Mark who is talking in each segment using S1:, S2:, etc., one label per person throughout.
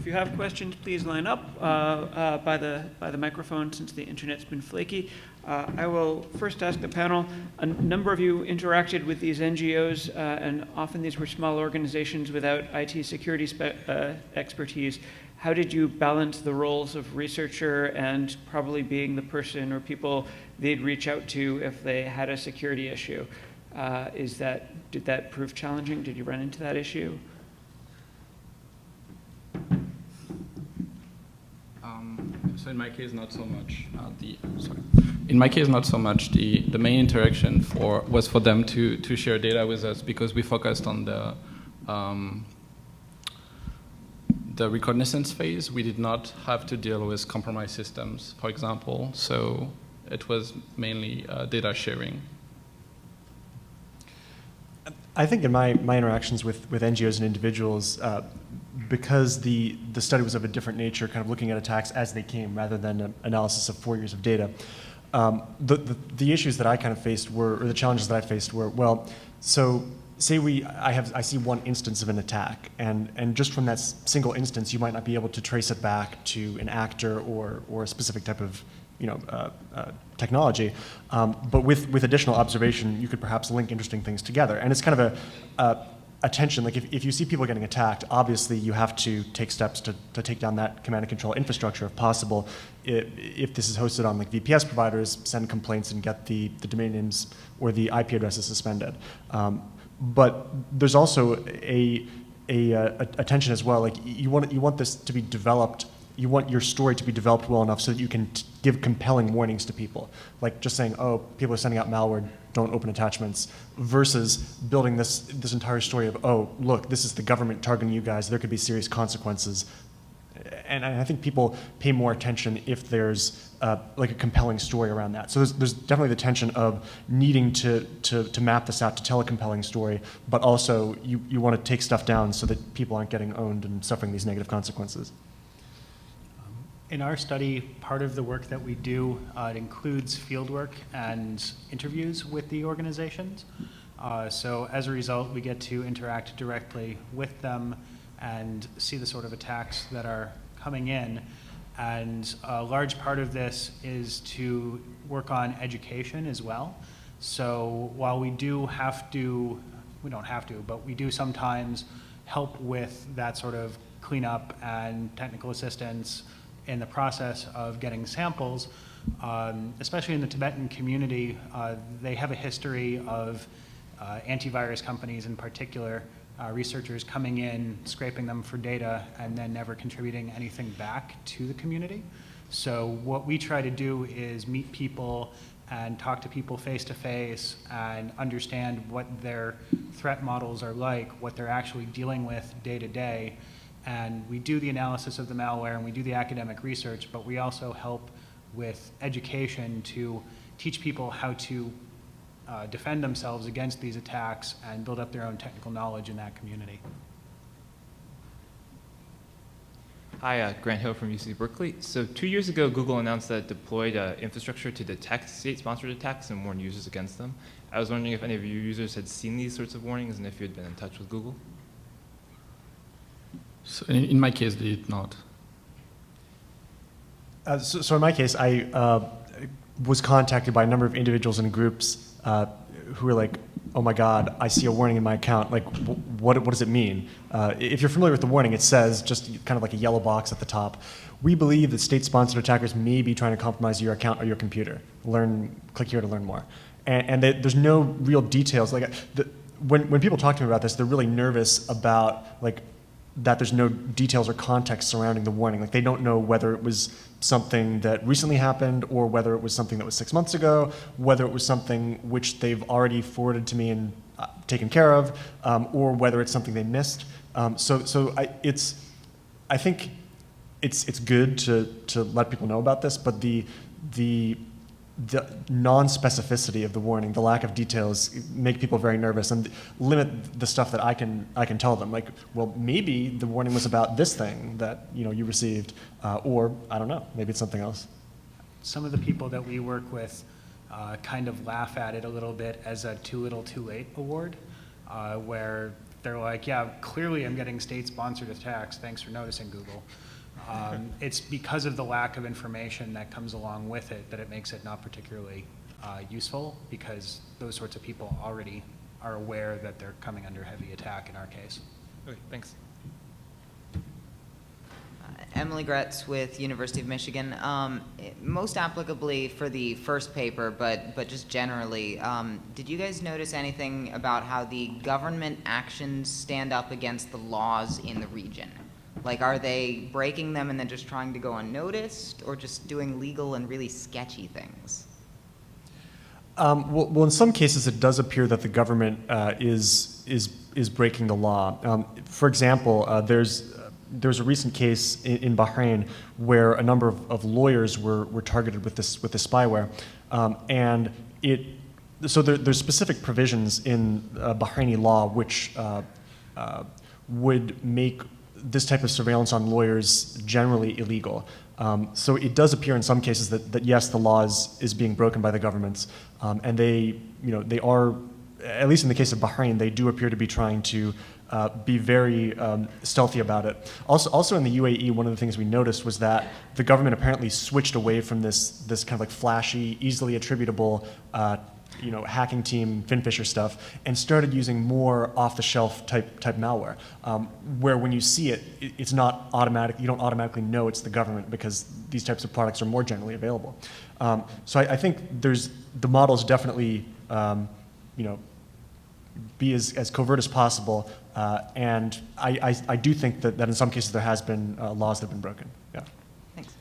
S1: If you have questions, please line up by the microphone since the internet's been flaky. I will first ask the panel, a number of you interacted with these NGOs, and often these were small organizations without IT security expertise. How did you balance the roles of researcher and probably being the person or people they'd reach out to if they had a security issue? Did that prove challenging? Did you run into that issue?
S2: So in my case, not so much. In my case, not so much. The main interaction was for them to share data with us, because we focused on the reconnaissance phase. We did not have to deal with compromised systems, for example. So it was mainly data sharing.
S3: I think in my interactions with NGOs and individuals, because the study was of a different nature, kind of looking at attacks as they came rather than an analysis of 4 years of data, the issues that I kind of faced or the challenges that I faced were, well, so say I see one instance of an attack, and just from that single instance, you might not be able to trace it back to an actor or a specific type of technology, but with additional observation, you could perhaps link interesting things together. And it's kind of a tension. Like if you see people getting attacked, obviously you have to take steps to take down that command and control infrastructure if possible. If this is hosted on like VPS providers, send complaints and get the domain names or the IP addresses suspended. But there's also a tension as well. Like you want this to be developed. You want your story to be developed well enough so that you can give compelling warnings to people. Like just saying, oh, people are sending out malware, don't open attachments, versus building this entire story of, oh, look, this is the government targeting you guys, there could be serious consequences. And I think people pay more attention if there's like a compelling story around that. So there's definitely the tension of needing to map this out to tell a compelling story, but also you want to take stuff down so that people aren't getting owned and suffering these negative consequences.
S4: In our study, part of the work that we do, it includes fieldwork and interviews with the organizations. So as a result, we get to interact directly with them and see the sort of attacks that are coming in. And a large part of this is to work on education as well. So while we don't have to, but we do sometimes help with that sort of cleanup and technical assistance in the process of getting samples, especially in the Tibetan community. They have a history of antivirus companies in particular, researchers coming in, scraping them for data, and then never contributing anything back to the community. So what we try to do is meet people and talk to people face to face and understand what their threat models are like, what they're actually dealing with day to day. And we do the analysis of the malware and we do the academic research, but we also help with education to teach people how to defend themselves against these attacks and build up their own technical knowledge in that community.
S5: Hi, Grant Hill from UC Berkeley. So 2 years ago, Google announced that it deployed infrastructure to detect state-sponsored attacks and warn users against them. I was wondering if any of your users had seen these sorts of warnings and if you had been in touch with Google.
S2: So in my case, they did not.
S3: So in my case, I was contacted by a number of individuals and groups who were like, oh my God, I see a warning in my account. Like, what does it mean? If you're familiar with the warning, it says, just kind of like a yellow box at the top, we believe that state-sponsored attackers may be trying to compromise your account or your computer. Click here to learn more. And there's no real details. Like, when people talk to me about this, they're really nervous about that there's no details or context surrounding the warning. Like they don't know whether it was something that recently happened or whether it was something that was 6 months ago, whether it was something which they've already forwarded to me and taken care of, or whether it's something they missed. So I think it's good to let people know about this, but the non-specificity of the warning, the lack of details, make people very nervous and limit the stuff that I can tell them. Like, well, maybe the warning was about this thing that you received, or I don't know, maybe it's something else.
S4: Some of the people that we work with kind of laugh at it a little bit as a too little too late award, where they're like, yeah, clearly I'm getting state-sponsored attacks. Thanks for noticing, Google. It's because of the lack of information that comes along with it that it makes it not particularly useful, because those sorts of people already are aware that they're coming under heavy attack in our case.
S5: Okay, thanks.
S6: Emily Gretz with University of Michigan. Most applicably for the first paper, but just generally, did you guys notice anything about how the government actions stand up against the laws in the region? Like, are they breaking them and then just trying to go unnoticed, or just doing legal and really sketchy things?
S3: Well, in some cases, it does appear that the government is breaking the law. For example, there's a recent case in Bahrain where a number of lawyers were targeted with this spyware, and there's specific provisions in Bahraini law which would make this type of surveillance on lawyers generally illegal. So it does appear in some cases that yes, the law is being broken by the governments, and they are, at least in the case of Bahrain, they do appear to be trying to be very stealthy about it. Also in the UAE, one of the things we noticed was that the government apparently switched away from this kind of like flashy, easily attributable hacking team, Finfisher stuff, and started using more off-the-shelf type malware, where when you see it, it's not automatic. You don't automatically know it's the government because these types of products are more generally available. So I think the models definitely, be as covert as possible, and I do think that in some cases there has been laws that have been broken. Yeah.
S6: Thanks.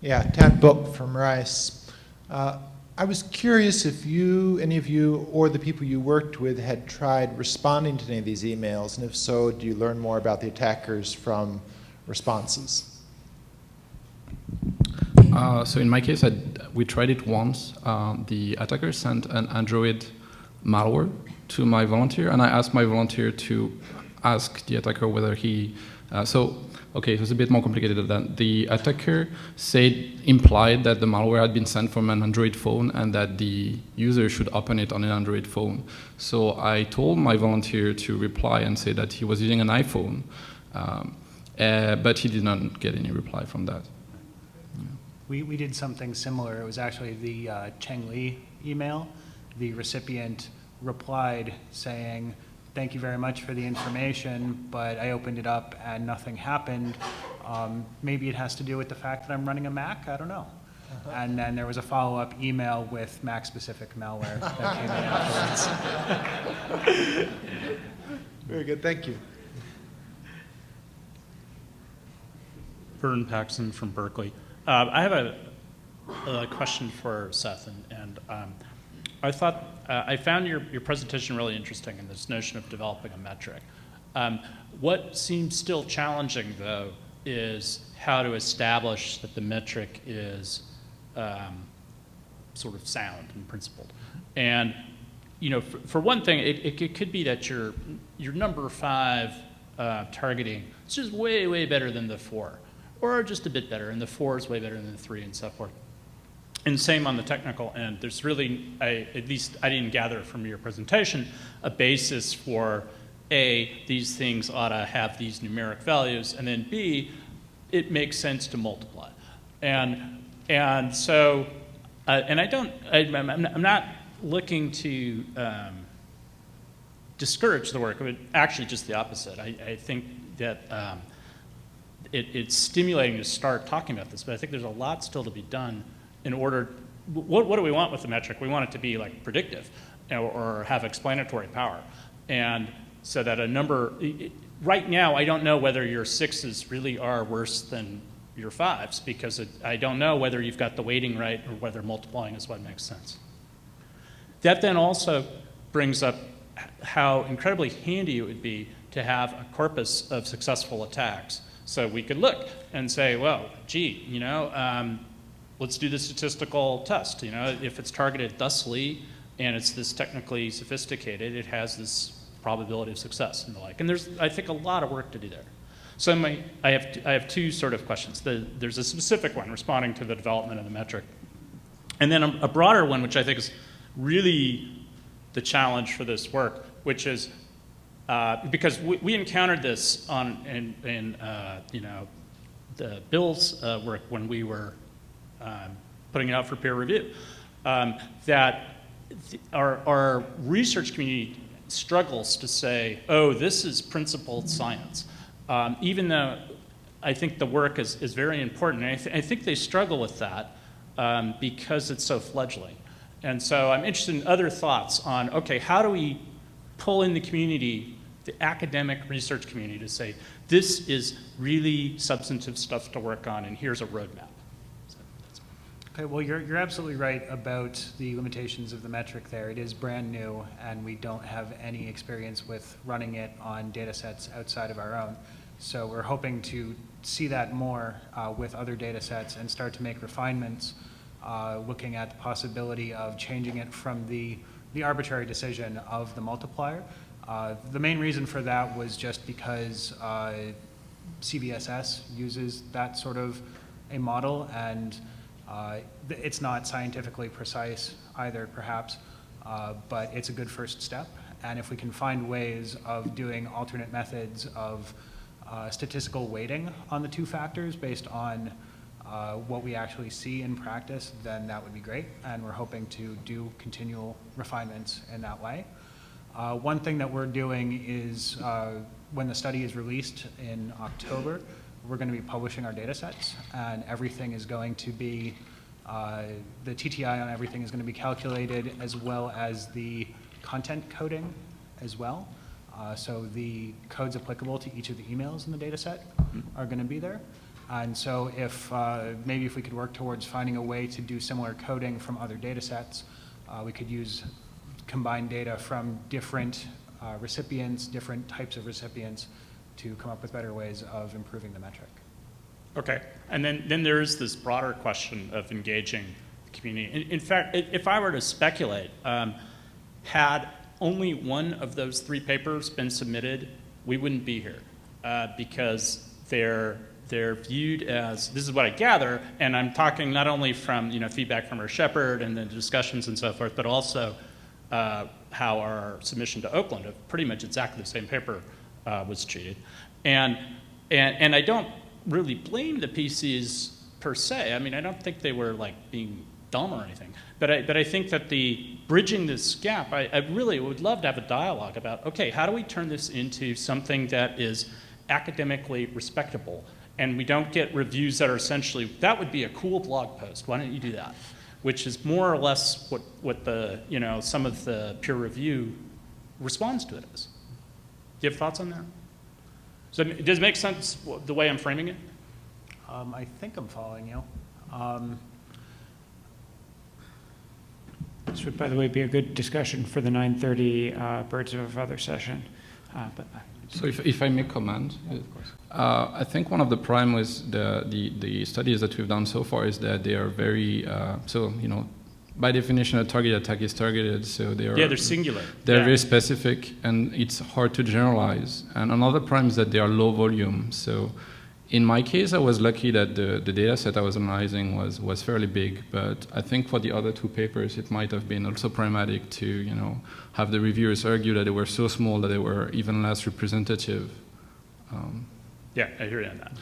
S7: Yeah, Tad Book from Rice. I was curious if any of you, or the people you worked with had tried responding to any of these emails, and if so, do you learn more about the attackers from responses?
S2: So in my case, we tried it once. The attacker sent an Android malware to my volunteer, and I asked my volunteer to ask the attacker whether he. Okay, so it's a bit more complicated than that. The attacker implied that the malware had been sent from an Android phone and that the user should open it on an Android phone. So I told my volunteer to reply and say that he was using an iPhone, but he did not get any reply from that.
S4: We did something similar. It was actually the Cheng Li email. The recipient replied saying, "Thank you very much for the information, but I opened it up and nothing happened. Maybe it has to do with the fact that I'm running a Mac, I don't know." And then there was a follow-up email with Mac-specific malware that came in afterwards.
S7: Very good, thank you.
S8: Vern Paxson from Berkeley. I have a question for Seth, and I thought I found your presentation really interesting in this notion of developing a metric. What seems still challenging, though, is how to establish that the metric is sort of sound and principled. And for one thing, it could be that your number 5 targeting is just way better than the 4. Or just a bit better, and the 4 is way better than the 3, and so forth. And same on the technical end. There's really, at least I didn't gather from your presentation, a basis for A, these things ought to have these numeric values, and then B, it makes sense to multiply. And so, I'm not looking to discourage the work, but actually just the opposite. I think that it's stimulating to start talking about this, but I think there's a lot still to be done in order. What do we want with the metric? We want it to be like predictive or have explanatory power. And so that a number, right now, I don't know whether your 6s really are worse than your 5s, because I don't know whether you've got the weighting right or whether multiplying is what makes sense. That then also brings up how incredibly handy it would be to have a corpus of successful attacks. So we could look and say, well, gee, let's do the statistical test. If it's targeted thusly and it's this technically sophisticated, it has this probability of success and the like. And there's, I think, a lot of work to do there. So I have 2 sort of questions. There's a specific one responding to the development of the metric, and then a broader one, which I think is really the challenge for this work, which is because we encountered this in the Bill's work when we were putting it out for peer review, that our research community struggles to say, oh, this is principled science, even though I think the work is very important. And I think they struggle with that because it's so fledgling. And so I'm interested in other thoughts on, okay, how do we pull in the community, the academic research community, to say, this is really substantive stuff to work on, and here's a roadmap.
S4: Okay, well, you're absolutely right about the limitations of the metric there. It is brand new, and we don't have any experience with running it on data sets outside of our own. So we're hoping to see that more with other data sets and start to make refinements, looking at the possibility of changing it from the arbitrary decision of the multiplier. The main reason for that was just because CVSS uses that sort of a model, and it's not scientifically precise either, perhaps, but it's a good first step. And if we can find ways of doing alternate methods of statistical weighting on the two factors based on what we actually see in practice, then that would be great. And we're hoping to do continual refinements in that way. One thing that we're doing is when the study is released in October, we're going to be publishing our data sets, and everything is going to be, the TTI on everything is going to be calculated, as well as the content coding as well. So the codes applicable to each of the emails in the data set are going to be there. And so if maybe if we could work towards finding a way to do similar coding from other data sets, we could use combined data from different recipients, different types of recipients, to come up with better ways of improving the metric.
S8: Okay, and then there is this broader question of engaging the community. In fact, if I were to speculate, had only one of those 3 papers been submitted, we wouldn't be here because they're viewed as, this is what I gather, and I'm talking not only from feedback from our Shepherd and the discussions and so forth, but also how our submission to Oakland of pretty much exactly the same paper was treated. And I don't really blame the PCs per se. I mean, I don't think they were like being dumb or anything. But I think that the bridging this gap, I really would love to have a dialogue about, okay, how do we turn this into something that is academically respectable? And we don't get reviews that are essentially, that would be a cool blog post, why don't you do that? Which is more or less what the, some of the peer review response to it is. Do you have thoughts on that? So does it make sense the way I'm framing it?
S4: I think I'm following you.
S1: This would, by the way, be a good discussion for the 9:30 Birds of a Feather session.
S2: So if I may comment, I think one of the problem with the studies that we've done so far is that they are very, by definition a target attack is targeted, so
S8: they're singular.
S2: They're very specific, and it's hard to generalize. And another problem is that they are low volume. So in my case, I was lucky that the data set I was analyzing was fairly big, but I think for the other 2 papers, it might have been also problematic to, have the reviewers argue that they were so small that they were even less representative.
S8: Yeah, I hear you on that.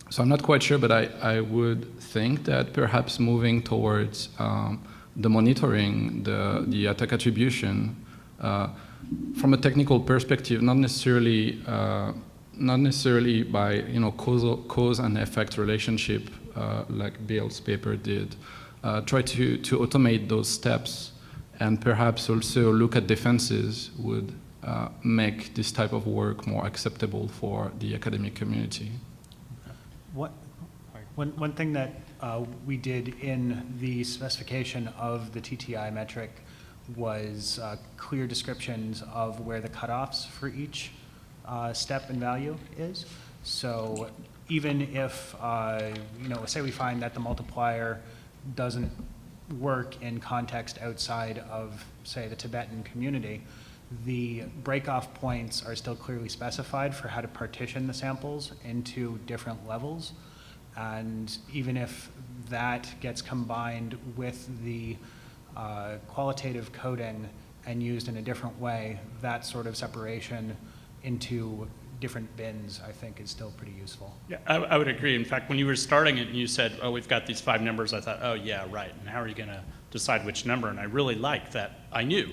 S2: So I'm not quite sure, but I would think that perhaps moving towards the monitoring, the attack attribution, from a technical perspective, not necessarily by cause and effect relationship like Bill's paper did. Try to automate those steps, and perhaps also look at defenses would make this type of work more acceptable for the academic community.
S4: One thing that we did in the specification of the TTI metric was clear descriptions of where the cutoffs for each step and value is. So even if, say we find that the multiplier doesn't work in context outside of, say, the Tibetan community, the breakoff points are still clearly specified for how to partition the samples into different levels. And even if that gets combined with the qualitative coding and used in a different way, that sort of separation into different bins, I think, is still pretty useful.
S8: Yeah, I would agree. In fact, when you were starting it and you said, oh, we've got these 5 numbers, I thought, oh, yeah, right. And how are you going to decide which number? And I really liked that I knew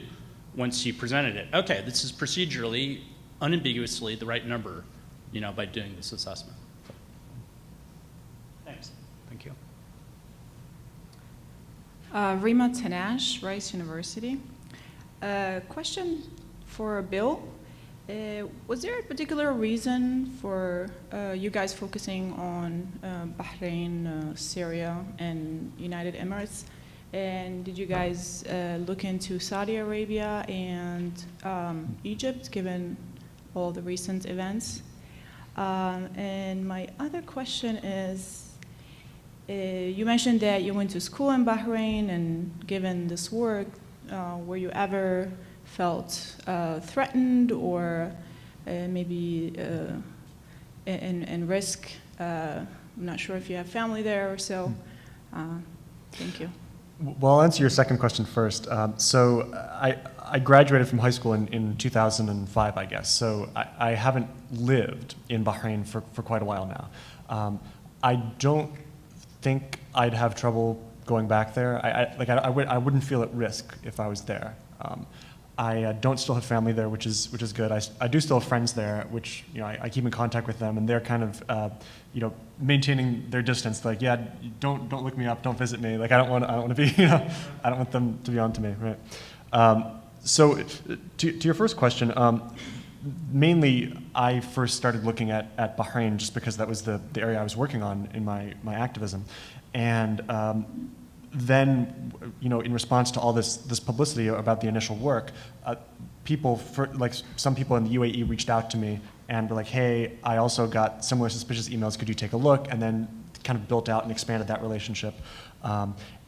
S8: once you presented it, okay, this is procedurally, unambiguously the right number, you know, by doing this assessment. Thanks.
S4: Thank you.
S9: Rima Tanash, Rice University. Question for Bill. Was there a particular reason for you guys focusing on Bahrain, Syria, and United Emirates? And did you guys look into Saudi Arabia and Egypt, given all the recent events? And my other question is, you mentioned that you went to school in Bahrain, and given this work, were you ever felt threatened or maybe in risk? I'm not sure if you have family there or so. Thank you.
S3: Well, I'll answer your second question first. So I graduated from high school in 2005, I guess. So I haven't lived in Bahrain for quite a while now. I don't think I'd have trouble going back there. I wouldn't feel at risk if I was there. I don't still have family there, which is good. I do still have friends there, which, you know, I keep in contact with them, and they're kind of you know, maintaining their distance. Like, yeah, don't look me up, don't visit me. Like, I don't want to be, you know, I don't want them to be on to me, right? So to your first question, mainly I first started looking at Bahrain just because that was the area I was working on in my activism, and then, you know, in response to all this publicity about the initial work, some people in the UAE reached out to me and were like, hey, I also got similar suspicious emails, could you take a look? And then kind of built out and expanded that relationship.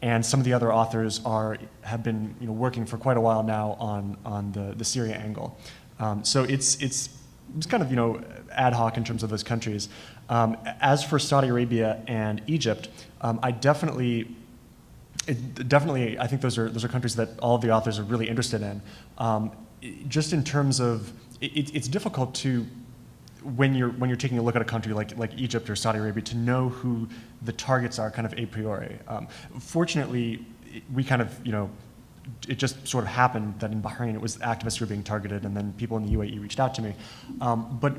S3: And some of the other authors have been, you know, working for quite a while now on the Syria angle. So it's kind of, you know, ad hoc in terms of those countries. As for Saudi Arabia and Egypt, I definitely, I think those are countries that all of the authors are really interested in. Just in terms of, it's difficult to, when you're taking a look at a country like Egypt or Saudi Arabia, to know who the targets are kind of a priori. Fortunately, we kind of, you know, it just sort of happened that in Bahrain it was activists who were being targeted, and then people in the UAE reached out to me. But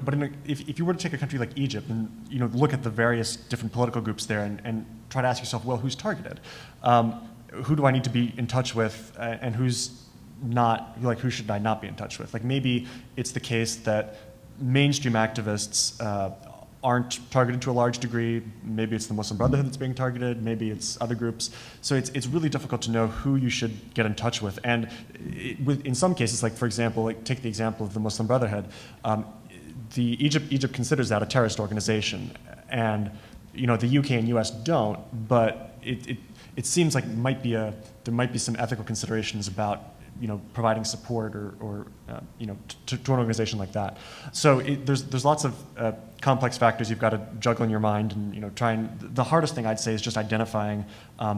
S3: if you were to take a country like Egypt and, you know, look at the various different political groups there and try to ask yourself, well, who's targeted? Who do I need to be in touch with, and who's not, like, who should I not be in touch with? Like, maybe it's the case that mainstream activists aren't targeted to a large degree. Maybe it's the Muslim Brotherhood that's being targeted. Maybe it's other groups. So it's really difficult to know who you should get in touch with. And in some cases, like, for example, like, take the example of the Muslim Brotherhood. Egypt considers that a terrorist organization, and, you know, the UK and US don't. But it seems like there might be some ethical considerations about, you know, providing support or you know, to an organization like that. So there's lots of complex factors you've got to juggle in your mind, and, you know, the hardest thing I'd say is just identifying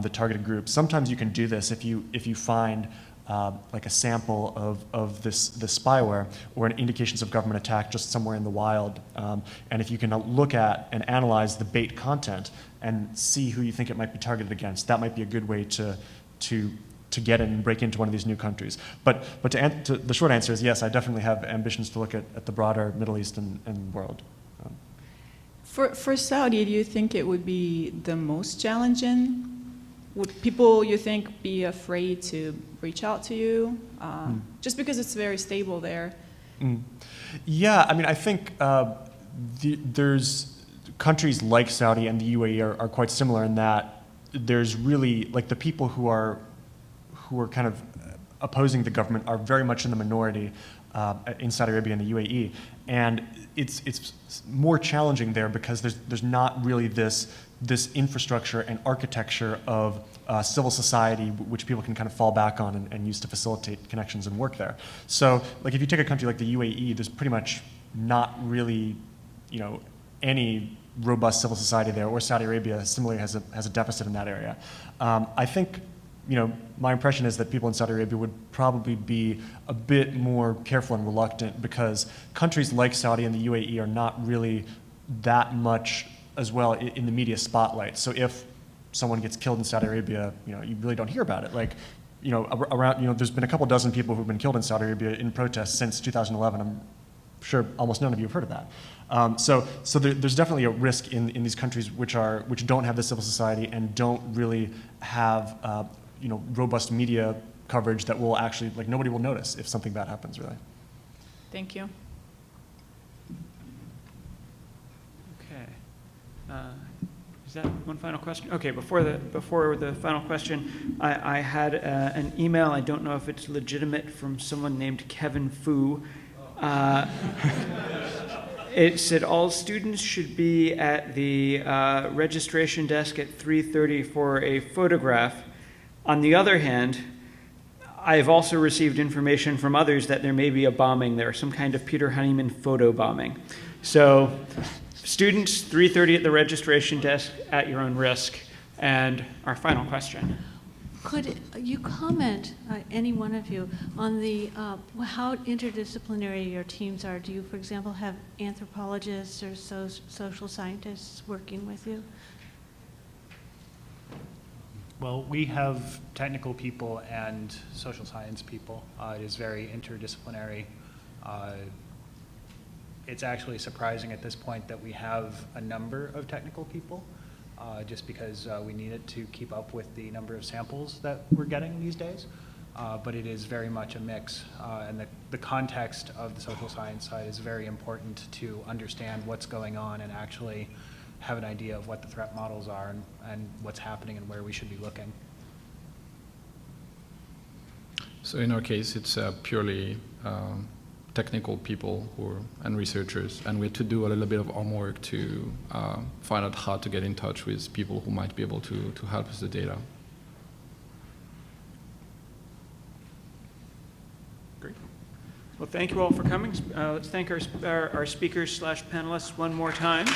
S3: the targeted groups. Sometimes you can do this if you find like a sample of this spyware or indications of government attack just somewhere in the wild, and if you can look at and analyze the bait content and see who you think it might be targeted against, that might be a good way to get in and break into one of these new countries. But the short answer is yes, I definitely have ambitions to look at the broader Middle East and world.
S9: For Saudi, do you think it would be the most challenging? Would people, you think, be afraid to reach out to you? Just because it's very stable there?
S3: Yeah, I mean, I think there's countries like Saudi and the UAE are quite similar in that there's really, like, the people who are kind of opposing the government are very much in the minority in Saudi Arabia and the UAE, and it's more challenging there because there's not really this infrastructure and architecture of civil society which people can kind of fall back on and use to facilitate connections and work there. So, like, if you take a country like the UAE, there's pretty much not really, you know, any robust civil society there, or Saudi Arabia similarly has a deficit in that area. I think my impression is that people in Saudi Arabia would probably be a bit more careful and reluctant because countries like Saudi and the UAE are not really that much as well in the media spotlight. So if someone gets killed in Saudi Arabia, you really don't hear about it. Like, around, there's been a couple dozen people who've been killed in Saudi Arabia in protests since 2011. I'm sure almost none of you have heard of that. So there's definitely a risk in these countries which don't have the civil society and don't really have robust media coverage that will actually, like, nobody will notice if something bad happens, really.
S9: Thank you.
S1: Okay. Is that one final question? Okay, before the final question, I had an email, I don't know if it's legitimate, from someone named Kevin Fu. It said all students should be at the registration desk at 3:30 for a photograph. On the other hand, I've also received information from others that there may be a bombing there, some kind of Peter Honeyman photo bombing. So students, 3:30 at the registration desk at your own risk. And our final question.
S10: Could you comment, any one of you, on the how interdisciplinary your teams are? Do you, for example, have anthropologists or social scientists working with you?
S4: Well, we have technical people and social science people. It is very interdisciplinary. It's actually surprising at this point that we have a number of technical people, just because we need it to keep up with the number of samples that we're getting these days. But it is very much a mix, and the context of the social science side is very important to understand what's going on and actually have an idea of what the threat models are and what's happening and where we should be looking.
S2: So in our case, it's purely technical people and researchers, and we had to do a little bit of homework to find out how to get in touch with people who might be able to help us with the data.
S1: Great. Well, thank you all for coming. Let's thank our speakers / panelists one more time.